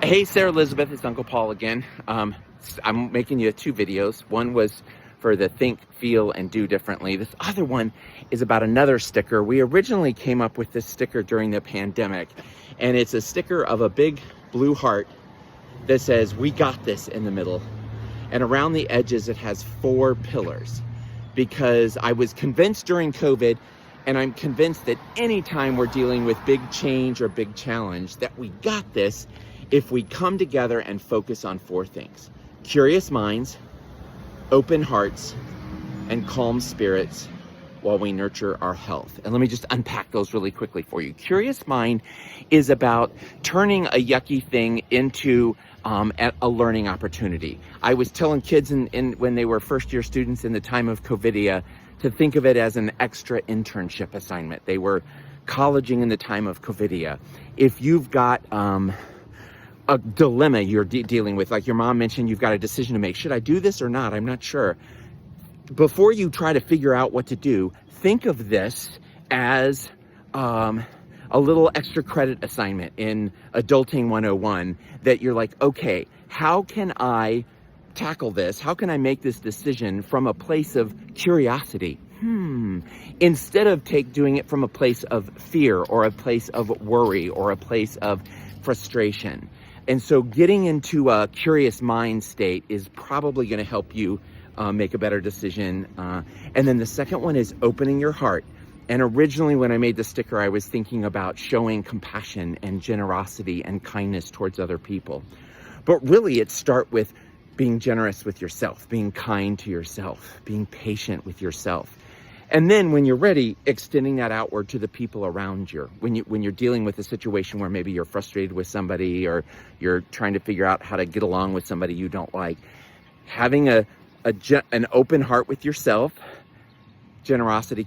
Hey, Sarah Elizabeth, it's Uncle Paul again. I'm making you two videos. One was for the Think, Feel, and Do Differently. This other one is about another sticker. We originally came up with this sticker during the pandemic, and it's a sticker of a big blue heart that says, "We got this," in the middle. And around the edges, it has 4 pillars. Because I was convinced during COVID, and I'm convinced that anytime we're dealing with big change or big challenge, that we got this if we come together and focus on 4 things: curious minds, open hearts, and calm spirits while we nurture our health. And let me just unpack those really quickly for you. Curious mind is about turning a yucky thing into a learning opportunity. I was telling kids when they were first year students in the time of COVIDia to think of it as an extra internship assignment. They were colleging in the time of COVIDia. If you've got a dilemma you're dealing with, like your mom mentioned, you've got a decision to make. Should I do this or not? I'm not sure. Before you try to figure out what to do, think of this as a little extra credit assignment in Adulting 101, that you're like, okay, how can I tackle this? How can I make this decision from a place of curiosity? Instead of doing it from a place of fear or a place of worry or a place of frustration. And so getting into a curious mind state is probably going to help you make a better decision. And then the second one is opening your heart. And originally when I made the sticker, I was thinking about showing compassion and generosity and kindness towards other people. But really it starts with being generous with yourself, being kind to yourself, being patient with yourself. And then when you're ready, extending that outward to the people around you. When you're dealing with a situation where maybe you're frustrated with somebody, or you're trying to figure out how to get along with somebody you don't like, having an open heart with yourself, generosity,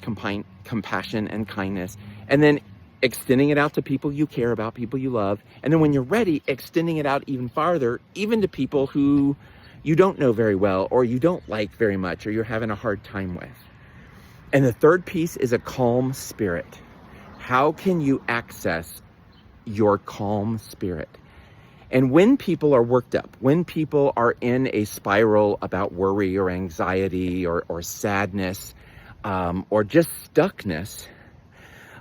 compassion, and kindness, and then extending it out to people you care about, people you love. And then when you're ready, extending it out even farther, even to people who you don't know very well, or you don't like very much, or you're having a hard time with. And the third piece is a calm spirit. How can you access your calm spirit? And when people are worked up, when people are in a spiral about worry or anxiety or sadness, or just stuckness,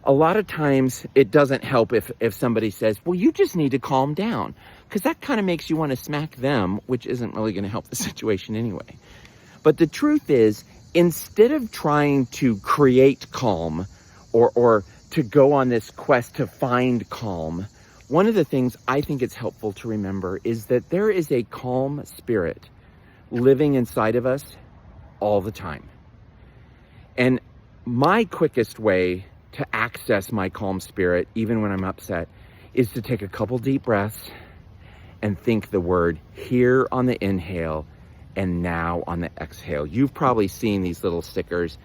a lot of times it doesn't help if somebody says, well, you just need to calm down, because that kind of makes you want to smack them, which isn't really going to help the situation anyway. But the truth is, instead of trying to create calm or to go on this quest to find calm, one of the things I think it's helpful to remember is that there is a calm spirit living inside of us all the time. And my quickest way to access my calm spirit, even when I'm upset, is to take a couple deep breaths and think the word here on the inhale and now on the exhale. You've probably seen these little stickers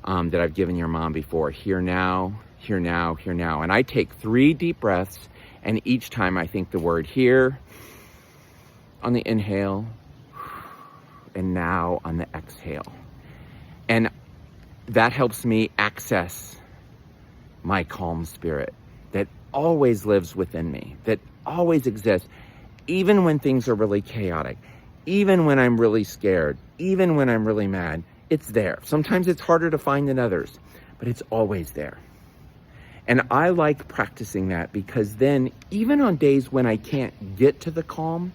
that I've given your mom before. Here now, here now, here now. And I take 3 deep breaths, and each time I think the word here on the inhale and now on the exhale. And that helps me access my calm spirit that always lives within me, that always exists, even when things are really chaotic. Even when I'm really scared, even when I'm really mad, it's there. Sometimes it's harder to find than others, but it's always there. And I like practicing that, because then even on days when I can't get to the calm,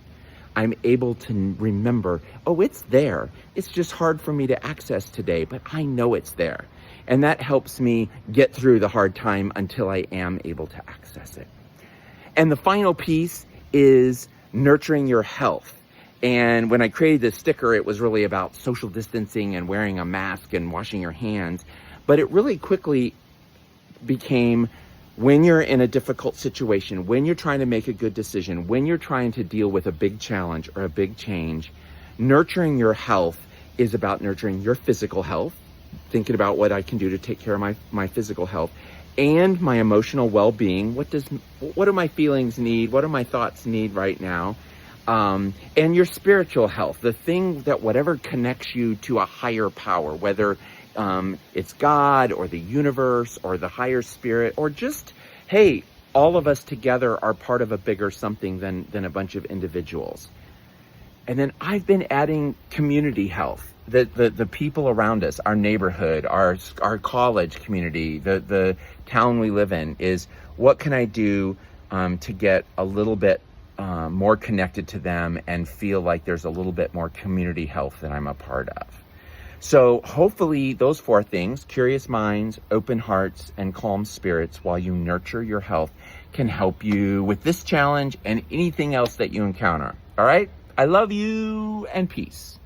I'm able to remember, oh, it's there. It's just hard for me to access today, but I know it's there. And that helps me get through the hard time until I am able to access it. And the final piece is nurturing your health. And when I created this sticker, it was really about social distancing and wearing a mask and washing your hands. But it really quickly became, when you're in a difficult situation, when you're trying to make a good decision, when you're trying to deal with a big challenge or a big change, nurturing your health is about nurturing your physical health, thinking about what I can do to take care of my physical health, and my emotional well-being. What do my feelings need? What do my thoughts need right now? And your spiritual health, the thing that whatever connects you to a higher power, whether it's God or the universe or the higher spirit, or just, hey, all of us together are part of a bigger something than a bunch of individuals. And then I've been adding community health, the people around us, our neighborhood, our college community, the town we live in, is what can I do to get a little bit more connected to them and feel like there's a little bit more community health that I'm a part of. So hopefully those 4 things, curious minds, open hearts, and calm spirits while you nurture your health, can help you with this challenge and anything else that you encounter. All right? I love you, and peace.